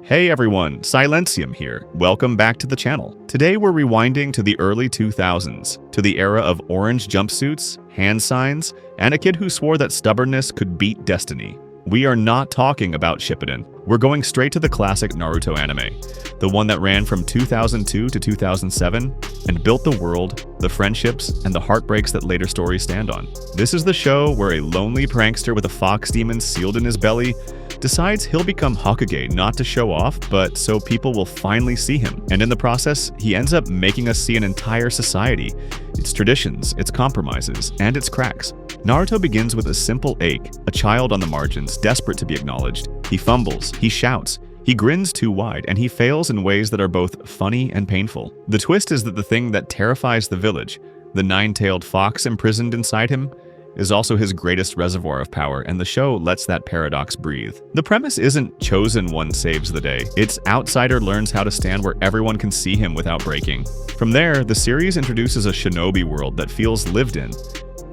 Hey everyone, Silencium here. Welcome back to the channel. Today we're rewinding to the early 2000s, to the era of orange jumpsuits, hand signs, and a kid who swore that stubbornness could beat destiny. We are not talking about Shippuden. We're going straight to the classic Naruto anime, the one that ran from 2002 to 2007 and built the world, the friendships, and the heartbreaks that later stories stand on. This is the show where a lonely prankster with a fox demon sealed in his belly decides he'll become Hokage not to show off, but so people will finally see him. And in the process, he ends up making us see an entire society, its traditions, its compromises, and its cracks. Naruto begins with a simple ache, a child on the margins, desperate to be acknowledged. He fumbles, he shouts, he grins too wide, and he fails in ways that are both funny and painful. The twist is that the thing that terrifies the village, the nine-tailed fox imprisoned inside him, is also his greatest reservoir of power, and the show lets that paradox breathe. The premise isn't chosen one saves the day, it's outsider learns how to stand where everyone can see him without breaking. From there, the series introduces a shinobi world that feels lived in.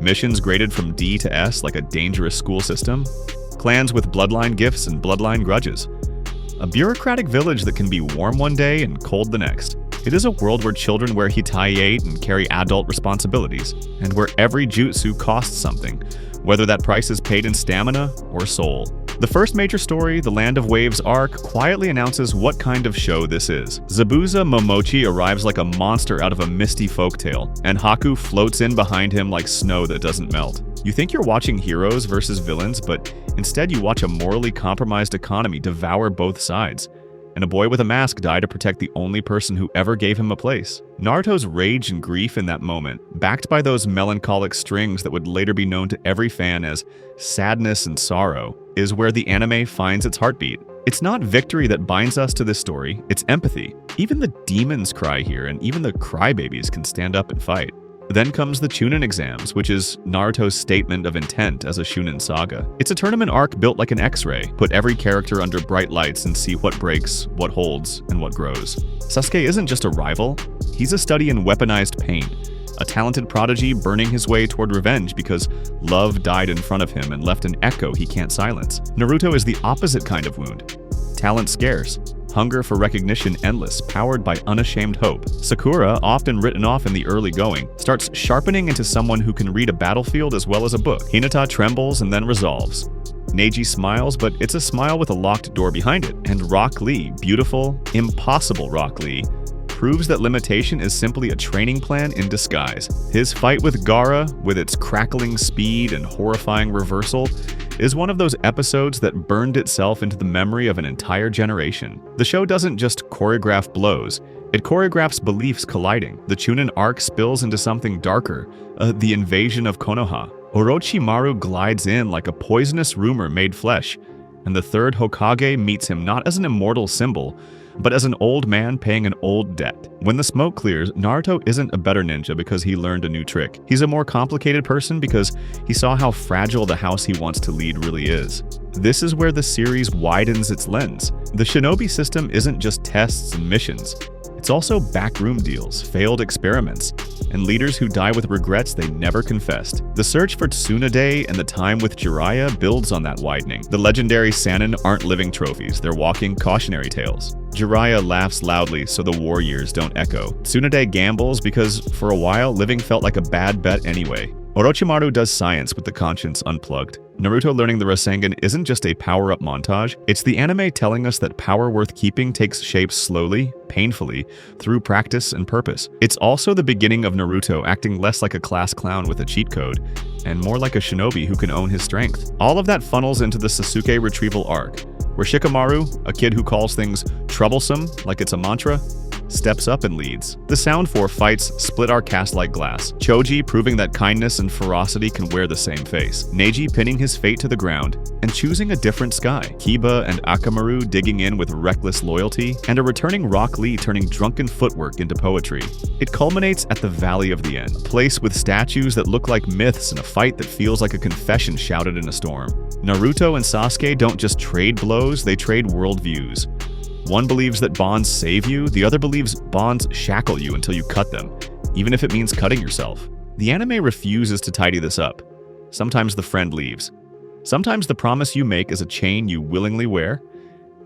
Missions graded from D to S like a dangerous school system, clans with bloodline gifts and bloodline grudges, a bureaucratic village that can be warm one day and cold the next. It is a world where children wear hitaei and carry adult responsibilities, and where every jutsu costs something, whether that price is paid in stamina or soul. The first major story, the Land of Waves arc, quietly announces what kind of show this is. Zabuza Momochi arrives like a monster out of a misty folktale, and Haku floats in behind him like snow that doesn't melt. You think you're watching heroes versus villains, but instead you watch a morally compromised economy devour both sides. And a boy with a mask die to protect the only person who ever gave him a place. Naruto's rage and grief in that moment, backed by those melancholic strings that would later be known to every fan as sadness and sorrow, is where the anime finds its heartbeat. It's not victory that binds us to this story, it's empathy. Even the demons cry here, and even the crybabies can stand up and fight. Then comes the Chūnin Exams, which is Naruto's statement of intent as a Shonen saga. It's a tournament arc built like an X-ray. Put every character under bright lights and see what breaks, what holds, and what grows. Sasuke isn't just a rival, he's a study in weaponized pain. A talented prodigy burning his way toward revenge because love died in front of him and left an echo he can't silence. Naruto is the opposite kind of wound. Talent scarce. Hunger for recognition endless, powered by unashamed hope. Sakura, often written off in the early going, starts sharpening into someone who can read a battlefield as well as a book. Hinata trembles and then resolves. Neji smiles, but it's a smile with a locked door behind it. And Rock Lee, beautiful, impossible Rock Lee, proves that limitation is simply a training plan in disguise. His fight with Gaara, with its crackling speed and horrifying reversal, is one of those episodes that burned itself into the memory of an entire generation. The show doesn't just choreograph blows, it choreographs beliefs colliding. The Chūnin arc spills into something darker, the invasion of Konoha. Orochimaru glides in like a poisonous rumor made flesh, and the third Hokage meets him not as an immortal symbol, but as an old man paying an old debt. When the smoke clears, Naruto isn't a better ninja because he learned a new trick. He's a more complicated person because he saw how fragile the house he wants to lead really is. This is where the series widens its lens. The shinobi system isn't just tests and missions. It's also backroom deals, failed experiments, and leaders who die with regrets they never confessed. The search for Tsunade and the time with Jiraiya builds on that widening. The legendary Sannin aren't living trophies, they're walking cautionary tales. Jiraiya laughs loudly so the war years don't echo. Tsunade gambles because, for a while, living felt like a bad bet anyway. Orochimaru does science with the conscience unplugged. Naruto learning the Rasengan isn't just a power-up montage, it's the anime telling us that power worth keeping takes shape slowly, painfully, through practice and purpose. It's also the beginning of Naruto acting less like a class clown with a cheat code, and more like a shinobi who can own his strength. All of that funnels into the Sasuke Retrieval arc, where Shikamaru, a kid who calls things troublesome like it's a mantra, steps up and leads. The Sound 4 fights split our cast like glass. Choji proving that kindness and ferocity can wear the same face. Neji pinning his fate to the ground and choosing a different sky. Kiba and Akamaru digging in with reckless loyalty, and a returning Rock Lee turning drunken footwork into poetry. It culminates at the Valley of the End, a place with statues that look like myths and a fight that feels like a confession shouted in a storm. Naruto and Sasuke don't just trade blows, they trade worldviews. One believes that bonds save you, the other believes bonds shackle you until you cut them, even if it means cutting yourself. The anime refuses to tidy this up. Sometimes the friend leaves. Sometimes the promise you make is a chain you willingly wear,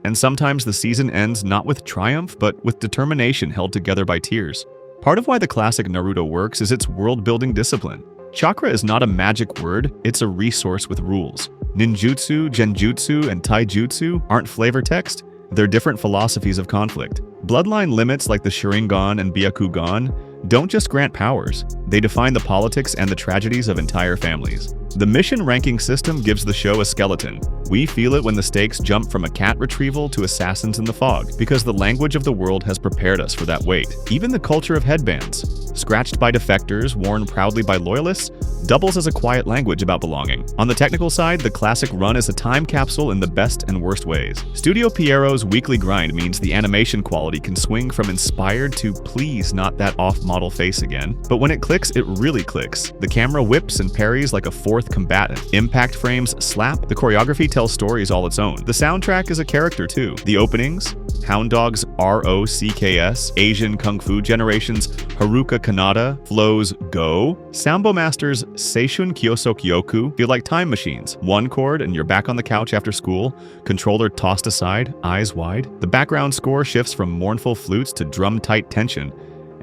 And sometimes the season ends not with triumph, but with determination held together by tears. Part of why the classic Naruto works is its world-building discipline. Chakra is not a magic word, it's a resource with rules. Ninjutsu, genjutsu, and taijutsu aren't flavor text, they're different philosophies of conflict. Bloodline limits like the Sharingan and Byakugan don't just grant powers, they define the politics and the tragedies of entire families. The mission ranking system gives the show a skeleton. We feel it when the stakes jump from a cat retrieval to assassins in the fog, because the language of the world has prepared us for that weight. Even the culture of headbands, scratched by defectors, worn proudly by loyalists, doubles as a quiet language about belonging. On the technical side, the classic run is a time capsule in the best and worst ways. Studio Pierrot's weekly grind means the animation quality can swing from inspired to please not that off-model face again. But when it clicks, it really clicks. The camera whips and parries like a fourth combatant. Impact frames slap, the choreography tells stories all its own. The soundtrack is a character too. The openings, Hound Dog's ROCKS, Asian Kung Fu Generation's Haruka Kanata, Flow's Go, Sambo Master's Seishun Kyosokyoku feel like time machines. One chord and you're back on the couch after school, controller tossed aside, eyes wide. The background score shifts from mournful flutes to drum-tight tension,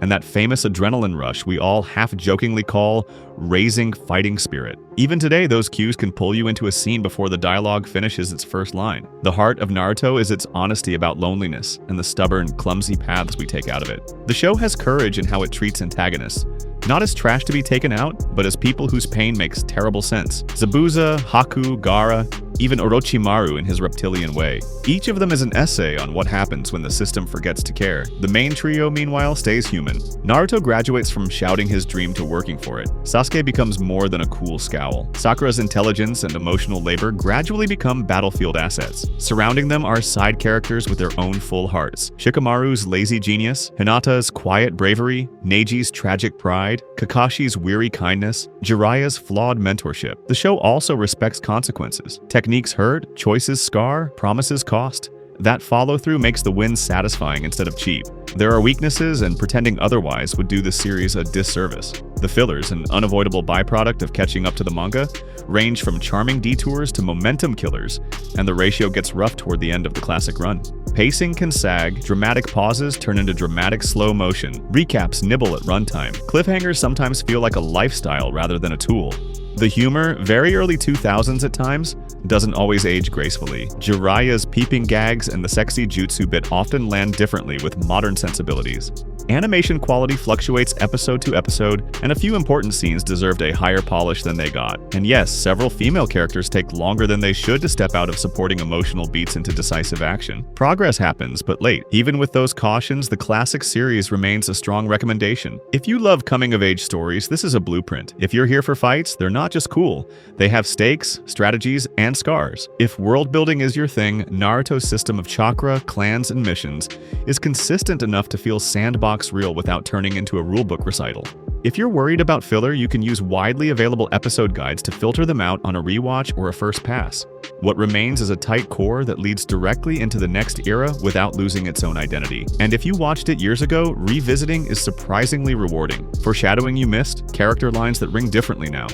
and that famous adrenaline rush we all half-jokingly call raising fighting spirit. Even today, those cues can pull you into a scene before the dialogue finishes its first line. The heart of Naruto is its honesty about loneliness and the stubborn, clumsy paths we take out of it. The show has courage in how it treats antagonists. Not as trash to be taken out, but as people whose pain makes terrible sense. Zabuza, Haku, Gaara, even Orochimaru in his reptilian way. Each of them is an essay on what happens when the system forgets to care. The main trio, meanwhile, stays human. Naruto graduates from shouting his dream to working for it. Sasuke becomes more than a cool scowl. Sakura's intelligence and emotional labor gradually become battlefield assets. Surrounding them are side characters with their own full hearts. Shikamaru's lazy genius, Hinata's quiet bravery, Neiji's tragic pride, Kakashi's weary kindness, Jiraiya's flawed mentorship. The show also respects consequences. Techniques hurt, choices scar, promises cost. That follow-through makes the win satisfying instead of cheap. There are weaknesses, and pretending otherwise would do the series a disservice. The fillers, an unavoidable byproduct of catching up to the manga, range from charming detours to momentum killers, and the ratio gets rough toward the end of the classic run. Pacing can sag, dramatic pauses turn into dramatic slow motion, recaps nibble at runtime, cliffhangers sometimes feel like a lifestyle rather than a tool. The humor, very early 2000s at times, doesn't always age gracefully. Jiraiya's peeping gags and the sexy jutsu bit often land differently with modern sensibilities. Animation quality fluctuates episode to episode, and a few important scenes deserved a higher polish than they got. And yes, several female characters take longer than they should to step out of supporting emotional beats into decisive action. Progress happens, but late. Even with those cautions, the classic series remains a strong recommendation. If you love coming-of-age stories, this is a blueprint. If you're here for fights, they're not just cool. They have stakes, strategies, and scars. If world building is your thing, Naruto's system of chakra, clans, and missions is consistent enough to feel sandbox real without turning into a rulebook recital. If you're worried about filler, you can use widely available episode guides to filter them out on a rewatch or a first pass. What remains is a tight core that leads directly into the next era without losing its own identity. And if you watched it years ago, revisiting is surprisingly rewarding. Foreshadowing you missed, character lines that ring differently now,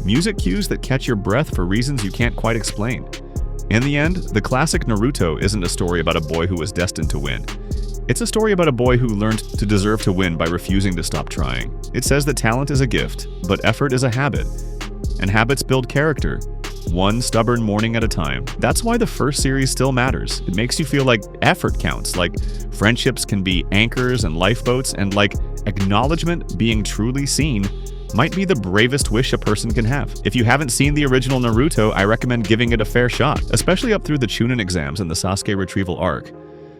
music cues that catch your breath for reasons you can't quite explain. In the end, the classic Naruto isn't a story about a boy who was destined to win. It's a story about a boy who learned to deserve to win by refusing to stop trying. It says that talent is a gift, but effort is a habit. And habits build character, one stubborn morning at a time. That's why the first series still matters. It makes you feel like effort counts, like friendships can be anchors and lifeboats, and like acknowledgement being truly seen might be the bravest wish a person can have. If you haven't seen the original Naruto, I recommend giving it a fair shot, especially up through the Chūnin Exams and the Sasuke Retrieval arc,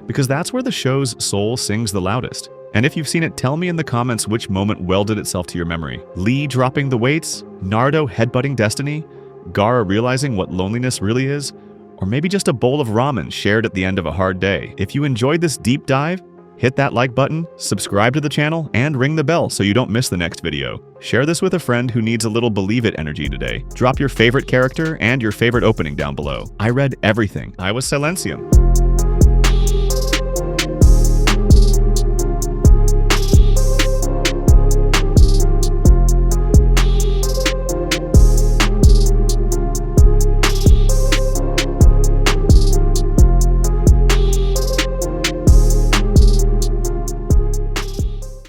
because that's where the show's soul sings the loudest. And if you've seen it, tell me in the comments which moment welded itself to your memory. Lee dropping the weights, Naruto headbutting destiny, Gaara realizing what loneliness really is, or maybe just a bowl of ramen shared at the end of a hard day. If you enjoyed this deep dive, hit that like button, subscribe to the channel, and ring the bell so you don't miss the next video. Share this with a friend who needs a little believe it energy today. Drop your favorite character and your favorite opening down below. I read everything. I was Silencium.